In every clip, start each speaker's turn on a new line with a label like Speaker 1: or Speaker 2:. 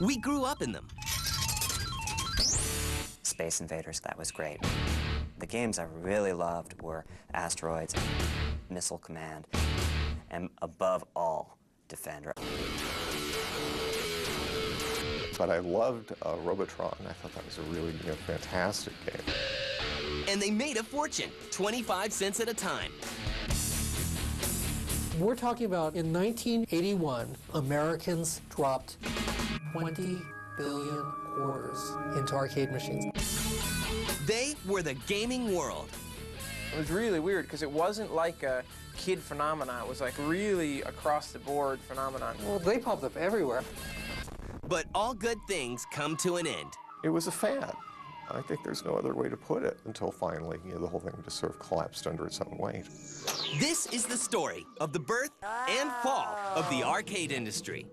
Speaker 1: We grew up in them.
Speaker 2: Space Invaders, that was great. The games I really loved were Asteroids, Missile Command, and above all, Defender.
Speaker 3: But I loved Robotron. I thought that was a really fantastic game.
Speaker 1: And they made a fortune, 25 cents at a time.
Speaker 4: We're talking about in 1981, Americans dropped 20 billion quarters into arcade machines.
Speaker 1: They were the gaming world.
Speaker 5: It was really weird because it wasn't like a kid phenomenon. It was like really across-the-board phenomenon.
Speaker 4: Well, they popped up everywhere.
Speaker 1: But all good things come to an end.
Speaker 3: It was a fad. I think there's no other way to put it until finally, the whole thing just sort of collapsed under its own weight.
Speaker 1: This is the story of the birth and fall of the arcade industry.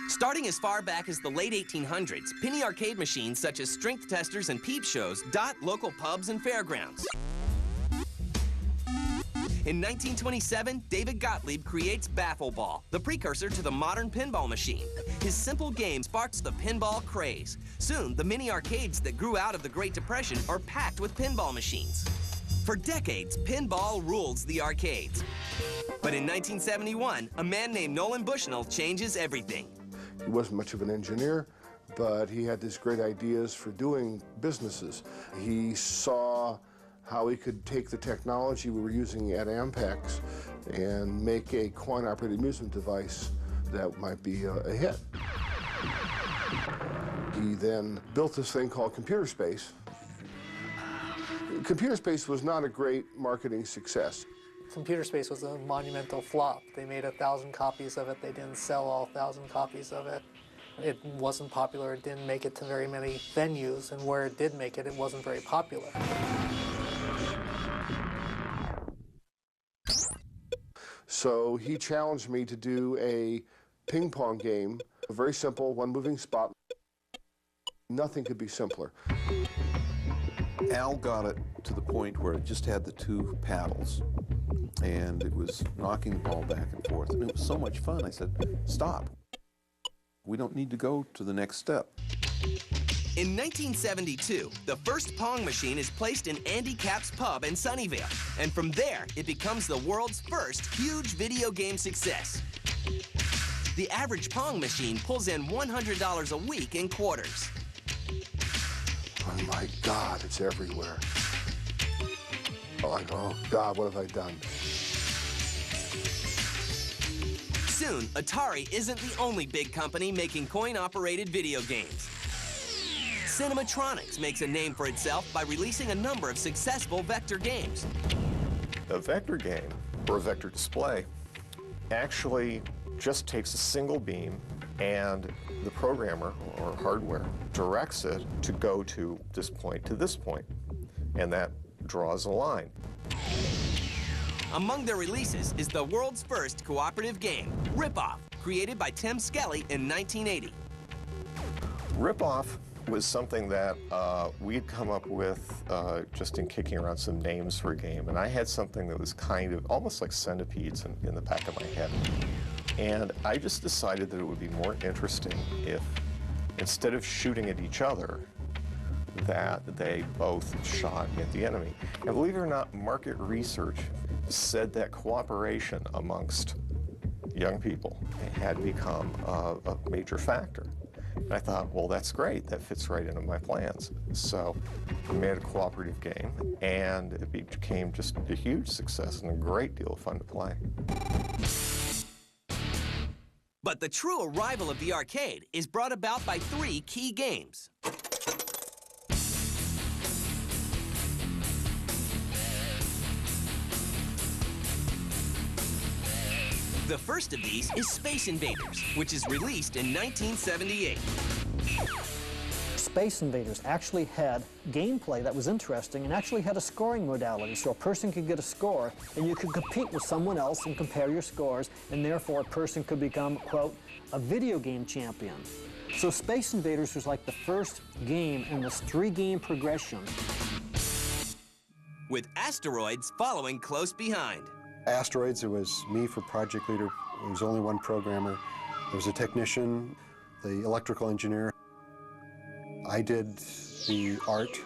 Speaker 1: Starting as far back as the late 1800s, penny arcade machines such as strength testers and peep shows dot local pubs and fairgrounds. In 1927, David Gottlieb creates Baffle Ball, the precursor to the modern pinball machine. His simple game sparks the pinball craze. Soon, the mini arcades that grew out of the Great Depression are packed with pinball machines. For decades, pinball rules the arcades. But in 1971, a man named Nolan Bushnell changes everything.
Speaker 6: He wasn't much of an engineer, but he had these great ideas for doing businesses. He saw how he could take the technology we were using at Ampex and make a coin-operated amusement device that might be a hit. He then built this thing called Computer Space. Computer Space was not a great marketing success.
Speaker 4: Computer Space was a monumental flop. They made 1,000 copies of it. They didn't sell all 1,000 copies of it. It wasn't popular. It didn't make it to very many venues, and where it did make it, it wasn't very popular.
Speaker 6: So he challenged me to do a ping pong game, a very simple, one moving spot. Nothing could be simpler.
Speaker 7: Al got it to the point where it just had the two paddles, and it was knocking the ball back and forth, and it was so much fun. I said, stop. We don't need to go to the next step.
Speaker 1: In 1972, the first Pong machine is placed in Andy Capp's pub in Sunnyvale, and from there, it becomes the world's first huge video game success. The average Pong machine pulls in $100 a week in quarters.
Speaker 6: Oh my God, it's everywhere. Oh, I go, oh God, what have I done?
Speaker 1: Soon, Atari isn't the only big company making coin-operated video games. Cinematronics makes a name for itself by releasing a number of successful vector games.
Speaker 3: A vector game, or a vector display, actually just takes a single beam and the programmer, or hardware, directs it to go to this point to this point, and that draws a line.
Speaker 1: Among their releases is the world's first cooperative game, Rip-Off, created by Tim Skelly in 1980.
Speaker 3: Rip-Off was something that we'd come up with just in kicking around some names for a game, and I had something that was kind of almost like centipedes in the back of my head. And I just decided that it would be more interesting if, instead of shooting at each other, that they both shot at the enemy. And believe it or not, market research said that cooperation amongst young people had become a major factor. And I thought, well, that's great. That fits right into my plans. So we made a cooperative game, and it became just a huge success and a great deal of fun to play.
Speaker 1: But the true arrival of the arcade is brought about by three key games. The first of these is Space Invaders, which is released in 1978.
Speaker 8: Space Invaders actually had gameplay that was interesting and actually had a scoring modality, so a person could get a score and you could compete with someone else and compare your scores, and therefore a person could become, quote, a video game champion. So Space Invaders was like the first game in this 3-game progression.
Speaker 1: With Asteroids following close behind.
Speaker 9: Asteroids, it was me for project leader. There was only one programmer. There was a technician, the electrical engineer. I did the art,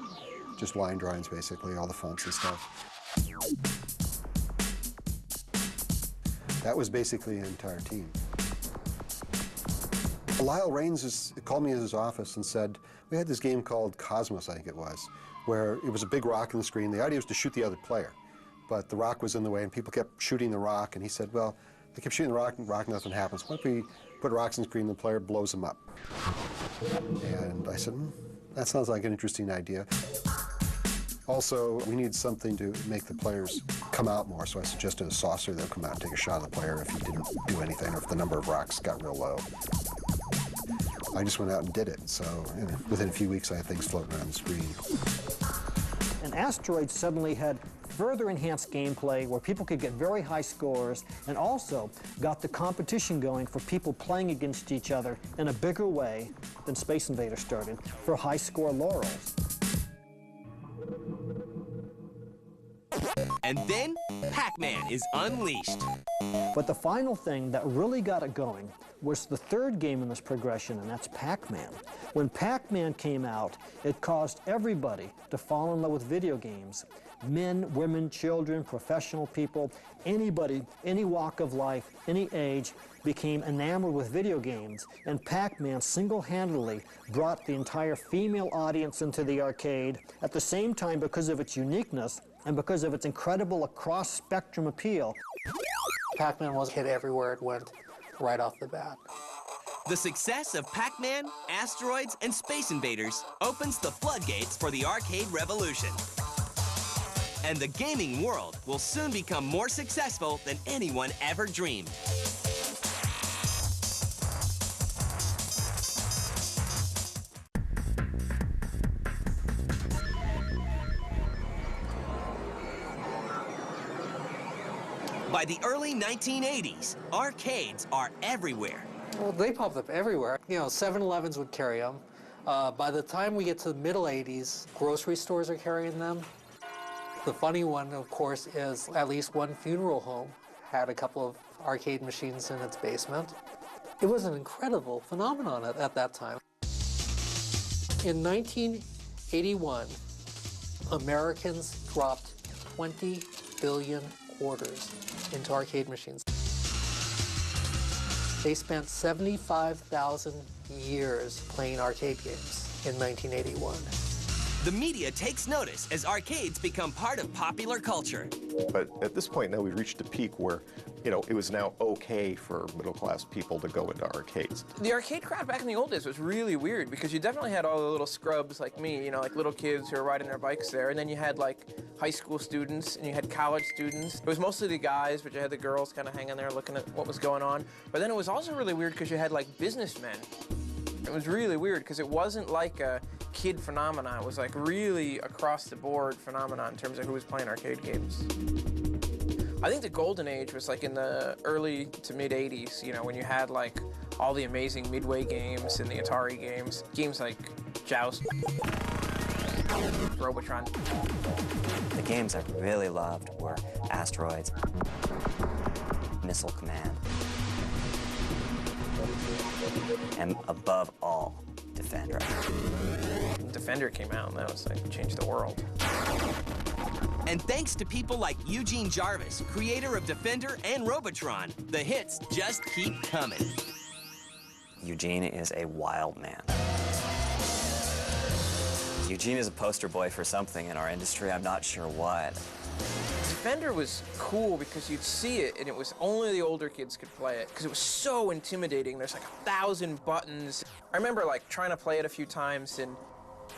Speaker 9: just line drawings basically, all the fonts and stuff. That was basically an entire team. Lyle Raines called me in his office and said, we had this game called Cosmos, I think it was, where it was a big rock on the screen. The idea was to shoot the other player, but the rock was in the way and people kept shooting the rock, and he said, well, they kept shooting the rock and nothing happens. What if we put rocks on the screen and the player blows them up? And I said, that sounds like an interesting idea. Also, we need something to make the players come out more, so I suggested a saucer that would come out and take a shot of the player if he didn't do anything or if the number of rocks got real low. I just went out and did it, so within a few weeks I had things floating around the screen.
Speaker 8: And Asteroids suddenly had further enhanced gameplay where people could get very high scores, and also got the competition going for people playing against each other in a bigger way than Space Invaders started for high score laurels.
Speaker 1: And then, Pac-Man is unleashed.
Speaker 8: But the final thing that really got it going was the third game in this progression, and that's Pac-Man. When Pac-Man came out, it caused everybody to fall in love with video games. Men, women, children, professional people, anybody, any walk of life, any age, became enamored with video games, and Pac-Man single-handedly brought the entire female audience into the arcade. At the same time, because of its uniqueness and because of its incredible across-spectrum appeal,
Speaker 4: Pac-Man was hit everywhere it went, right off the bat.
Speaker 1: The success of Pac-Man, Asteroids, and Space Invaders opens the floodgates for the arcade revolution. And the gaming world will soon become more successful than anyone ever dreamed. By the early 1980s, arcades are everywhere.
Speaker 4: Well, they popped up everywhere. You know, 7-Elevens would carry them. By the time we get to the middle 80s, grocery stores are carrying them. The funny one, of course, is at least one funeral home had a couple of arcade machines in its basement. It was an incredible phenomenon at that time. In 1981, Americans dropped 20 billion quarters into arcade machines. They spent 75,000 years playing arcade games in 1981.
Speaker 1: The media takes notice as arcades become part of popular culture.
Speaker 3: But at this point now we've reached a peak where, you know, it was now okay for middle-class people to go into arcades.
Speaker 5: The arcade crowd back in the old days was really weird because you definitely had all the little scrubs like me, you know, like little kids who were riding their bikes there, and then you had like high school students and you had college students. It was mostly the guys, but you had the girls kind of hanging there looking at what was going on. But then it was also really weird because you had like businessmen. It was really weird because it wasn't like a kid phenomenon. It was like really across the board phenomenon in terms of who was playing arcade games. I think the golden age was like in the early to mid 80s, you know, when you had like all the amazing Midway games and the Atari games. Games like Joust, Robotron.
Speaker 2: The games I really loved were Asteroids, Missile Command, and above all, Defender.
Speaker 5: Defender came out and that was like changed the world.
Speaker 1: And thanks to people like Eugene Jarvis, creator of Defender and Robotron, the hits just keep coming.
Speaker 2: Eugene is a wild man. Eugene is a poster boy for something in our industry, I'm not sure what.
Speaker 5: Defender was cool because you'd see it and it was only the older kids could play it because it was so intimidating. There's like 1,000 buttons. I remember like trying to play it a few times and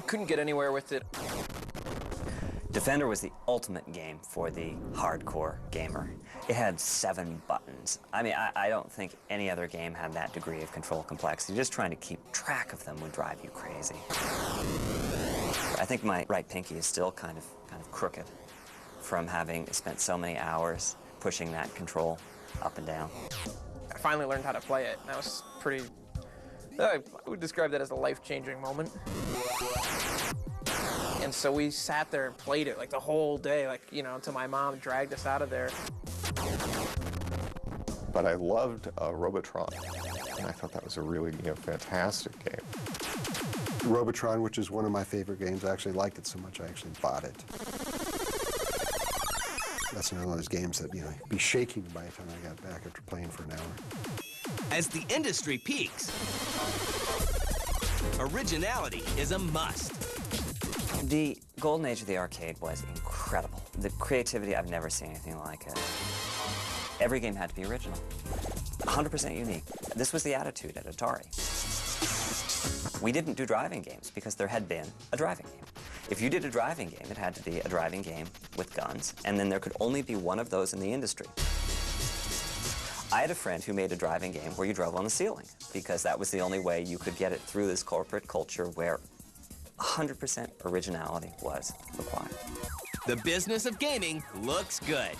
Speaker 5: couldn't get anywhere with it.
Speaker 2: Defender was the ultimate game for the hardcore gamer. It had 7 buttons. I mean, I don't think any other game had that degree of control complexity. Just trying to keep track of them would drive you crazy. I think my right pinky is still kind of crooked from having spent so many hours pushing that control up and down.
Speaker 5: I finally learned how to play it. That was pretty, I would describe that as a life-changing moment. And so we sat there and played it like the whole day, like, you know, until my mom dragged us out of there.
Speaker 3: But I loved Robotron, and I thought that was a really, fantastic game.
Speaker 9: Robotron, which is one of my favorite games, I actually liked it so much I actually bought it. That's one of those games that, you'd be shaking by the time I got back after playing for an hour.
Speaker 1: As the industry peaks, originality is a must.
Speaker 2: The golden age of the arcade was incredible. The creativity, I've never seen anything like it. Every game had to be original, 100% unique. This was the attitude at Atari. We didn't do driving games because there had been a driving game. If you did a driving game, it had to be a driving game with guns, and then there could only be one of those in the industry. I had a friend who made a driving game where you drove on the ceiling, because that was the only way you could get it through this corporate culture where 100% originality was required.
Speaker 1: The business of gaming looks good.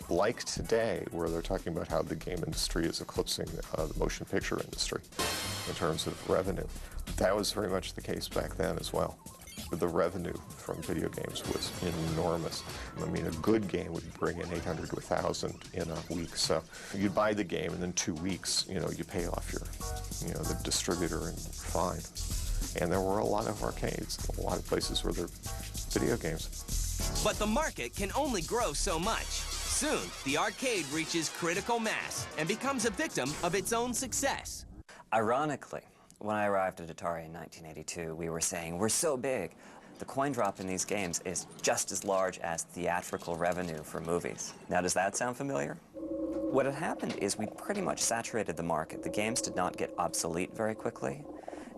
Speaker 3: Like today, where they're talking about how the game industry is eclipsing the motion picture industry in terms of revenue. That was very much the case back then as well. The revenue from video games was enormous. I mean, a good game would bring in 800 to 1,000 in a week. So you'd buy the game, and in 2 weeks, you pay off your, the distributor, and you're fine. And there were a lot of arcades, a lot of places where there were video games.
Speaker 1: But the market can only grow so much. Soon, the arcade reaches critical mass and becomes a victim of its own success.
Speaker 2: Ironically, when I arrived at Atari in 1982, we were saying, we're so big. The coin drop in these games is just as large as theatrical revenue for movies. Now, does that sound familiar? What had happened is we pretty much saturated the market. The games did not get obsolete very quickly,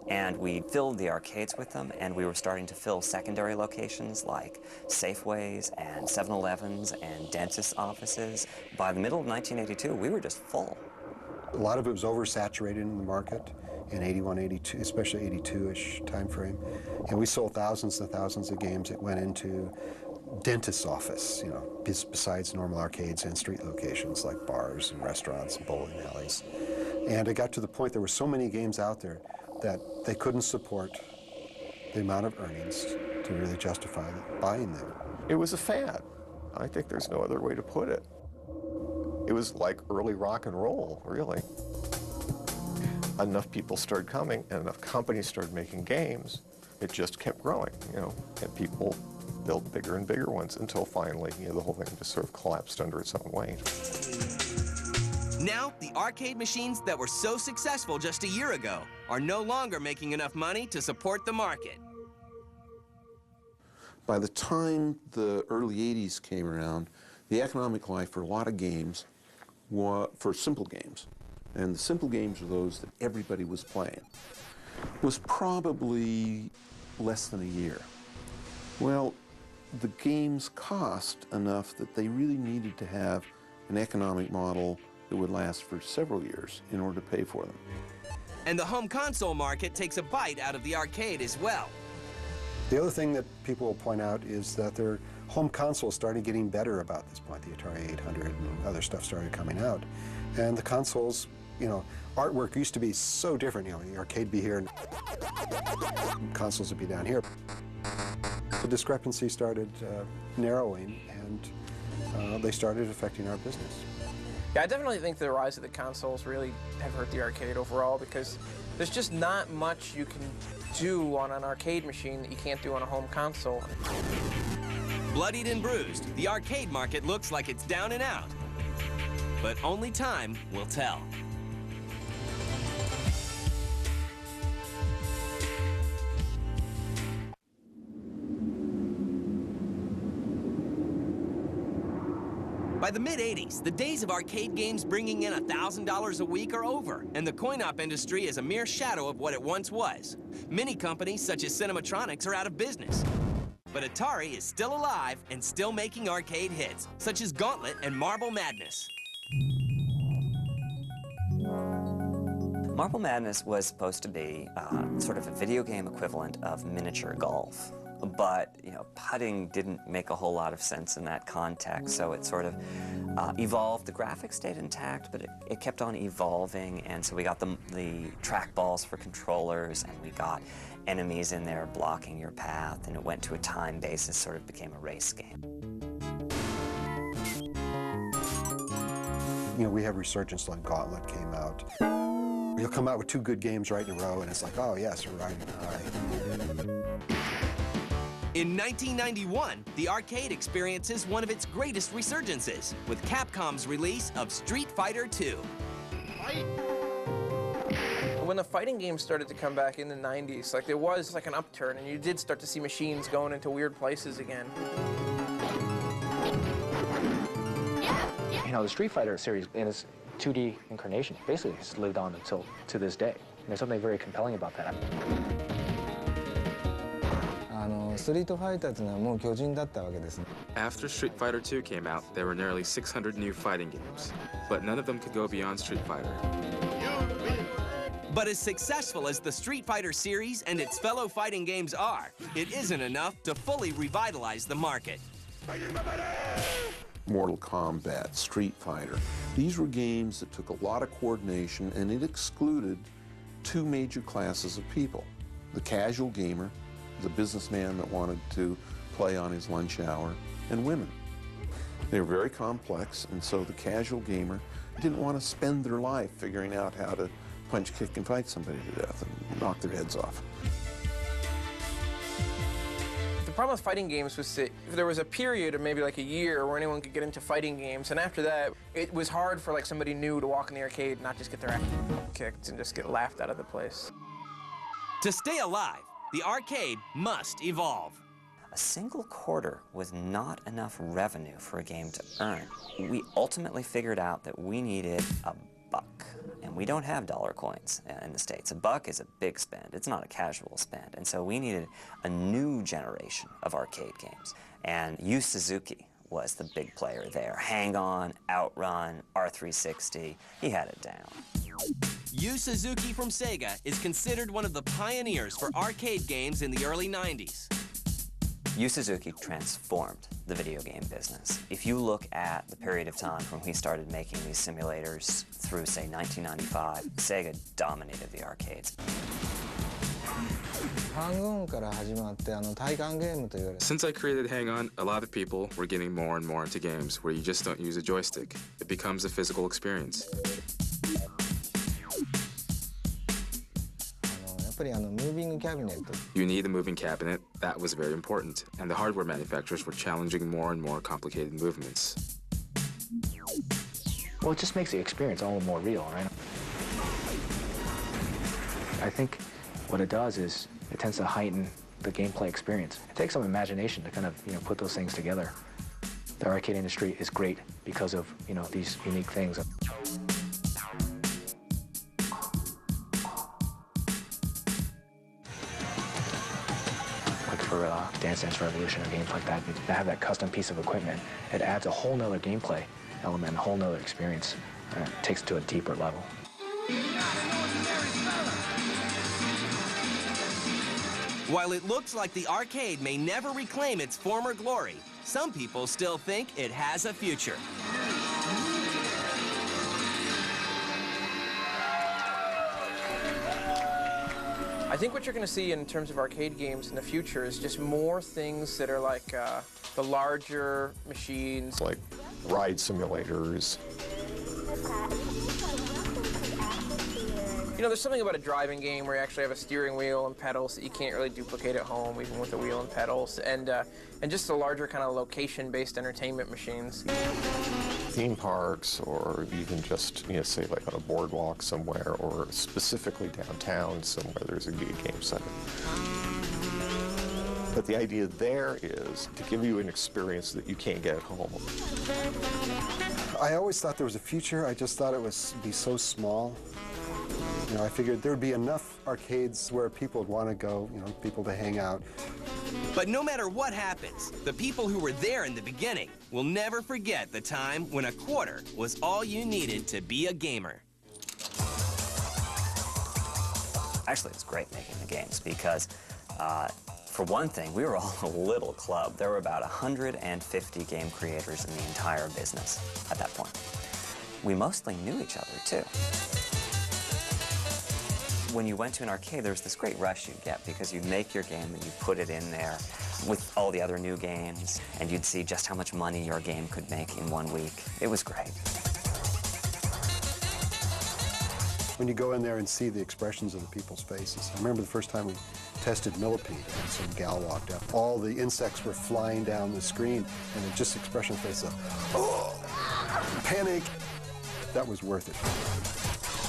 Speaker 2: and we filled the arcades with them, and we were starting to fill secondary locations like Safeways and 7-Elevens and dentist offices. By the middle of 1982, we were just full.
Speaker 9: A lot of it was oversaturated in the market in 81, 82, especially 82-ish time frame. And we sold thousands and thousands of games that went into dentist's office, besides normal arcades and street locations like bars and restaurants and bowling alleys. And it got to the point there were so many games out there that they couldn't support the amount of earnings to really justify buying them.
Speaker 3: It was a fad. I think there's no other way to put it. It was like early rock and roll, really. Enough people started coming and enough companies started making games, it just kept growing, and people built bigger and bigger ones until finally, the whole thing just sort of collapsed under its own weight.
Speaker 1: Now, the arcade machines that were so successful just a year ago are no longer making enough money to support the market.
Speaker 7: By the time the early 80s came around, the economic life for a lot of games, for simple games, and the simple games are those that everybody was playing, was probably less than a year. Well, the games cost enough that they really needed to have an economic model that would last for several years in order to pay for them.
Speaker 1: And the home console market takes a bite out of the arcade as well.
Speaker 9: The other thing that people will point out is that their home consoles started getting better about this point. The Atari 800 and other stuff started coming out. And the consoles, artwork used to be so different. The arcade would be here and consoles would be down here. The discrepancy started narrowing, and they started affecting our business.
Speaker 5: Yeah, I definitely think the rise of the consoles really have hurt the arcade overall, because there's just not much you can do on an arcade machine that you can't do on a home console.
Speaker 1: Bloodied and bruised, the arcade market looks like it's down and out. But only time will tell. By the mid-'80s, the days of arcade games bringing in $1,000 a week are over, and the coin-op industry is a mere shadow of what it once was. Many companies, such as Cinematronics, are out of business. but Atari is still alive and still making arcade hits, such as Gauntlet and Marble Madness.
Speaker 2: Marble Madness was supposed to be sort of a video game equivalent of miniature golf. But, you know, putting didn't make a whole lot of sense in that context, so it sort of evolved. The graphics stayed intact, but it kept on evolving, and so we got the trackballs for controllers, and we got enemies in there blocking your path, and it went to a time basis, sort of became a race game.
Speaker 9: You know, we have resurgence like Gauntlet came out. You'll come out with 2 good games right in a row, and it's like, oh yes, we're riding high.
Speaker 1: In 1991, the arcade experiences one of its greatest resurgences with Capcom's release of Street Fighter II.
Speaker 5: When the fighting games started to come back in the 90s, like there was like an upturn, and you did start to see machines going into weird places again.
Speaker 10: You know, the Street Fighter series in its 2D incarnation basically has lived on until to this day. And there's something very compelling about that.
Speaker 11: After Street Fighter II came out, there were nearly 600 new fighting games, but none of them could go beyond Street Fighter.
Speaker 1: But as successful as the Street Fighter series and its fellow fighting games are, it isn't enough to fully revitalize the market.
Speaker 7: Mortal Kombat, Street Fighter. These were games that took a lot of coordination, and it excluded 2 major classes of people. The casual gamer, the businessman that wanted to play on his lunch hour, and women. They were very complex, and so the casual gamer didn't want to spend their life figuring out how to punch, kick, and fight somebody to death and knock their heads off.
Speaker 5: The problem with fighting games was that there was a period of maybe like a year where anyone could get into fighting games, and after that, it was hard for like somebody new to walk in the arcade and not just get their ass kicked and just get laughed out of the place.
Speaker 1: To stay alive, the arcade must evolve.
Speaker 2: A single quarter was not enough revenue for a game to earn. We ultimately figured out that we needed a buck. And we don't have dollar coins in the States. A buck is a big spend. It's not a casual spend. And so we needed a new generation of arcade games. And Yu Suzuki was the big player there. Hang On, Outrun, R360. He had it down.
Speaker 1: Yu Suzuki from Sega is considered one of the pioneers for arcade games in the early 90s.
Speaker 2: Yu Suzuki transformed the video game business. If you look at the period of time from when he started making these simulators through, say, 1995, Sega dominated the arcades.
Speaker 11: Since I created Hang On, a lot of people were getting more and more into games where you just don't use a joystick. It becomes a physical experience. You need a moving cabinet. That was very important. And the hardware manufacturers were challenging more and more complicated movements.
Speaker 10: Well, it just makes the experience all the more real, right? I think what it does is it tends to heighten the gameplay experience. It takes some imagination to kind of, put those things together. The arcade industry is great because of, these unique things. For Dance Dance Revolution or games like that, to have that custom piece of equipment, it adds a whole nother gameplay element, a whole nother experience, and it takes it to a deeper level.
Speaker 1: While it looks like the arcade may never reclaim its former glory, some people still think it has a future.
Speaker 5: I think what you're going to see in terms of arcade games in the future is just more things that are like the larger machines.
Speaker 3: Like ride simulators.
Speaker 5: There's something about a driving game where you actually have a steering wheel and pedals that you can't really duplicate at home, even with a wheel and pedals, and just the larger kind of location-based entertainment machines.
Speaker 3: Theme parks, or even just, say like on a boardwalk somewhere, or specifically downtown somewhere there's a game center. But the idea there is to give you an experience that you can't get at home.
Speaker 9: I always thought there was a future. I just thought it would be so small. You know, I figured there would be enough arcades where people would want to go, you know, people to hang out.
Speaker 1: But no matter what happens, the people who were there in the beginning will never forget the time when a quarter was all you needed to be a gamer.
Speaker 2: Actually, it was great making the games because, for one thing, we were all a little club. There were about 150 game creators in the entire business at that point. We mostly knew each other, too. When you went to an arcade, there was this great rush you'd get because you'd make your game and you'd put it in there with all the other new games, and you'd see just how much money your game could make in 1 week. It was great.
Speaker 9: When you go in there and see the expressions of the people's faces. I remember the first time we tested Millipede, and some gal walked up. All the insects were flying down the screen, and it just expression face of, oh, panic. That was worth it.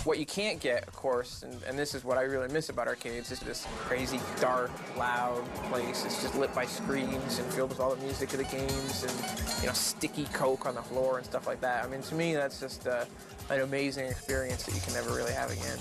Speaker 5: What you can't get, of course, and this is what I really miss about arcades, is this crazy, dark, loud place. It's just lit by screens and filled with all the music of the games and, you know, sticky Coke on the floor and stuff like that. I mean, to me, that's just an amazing experience that you can never really have again.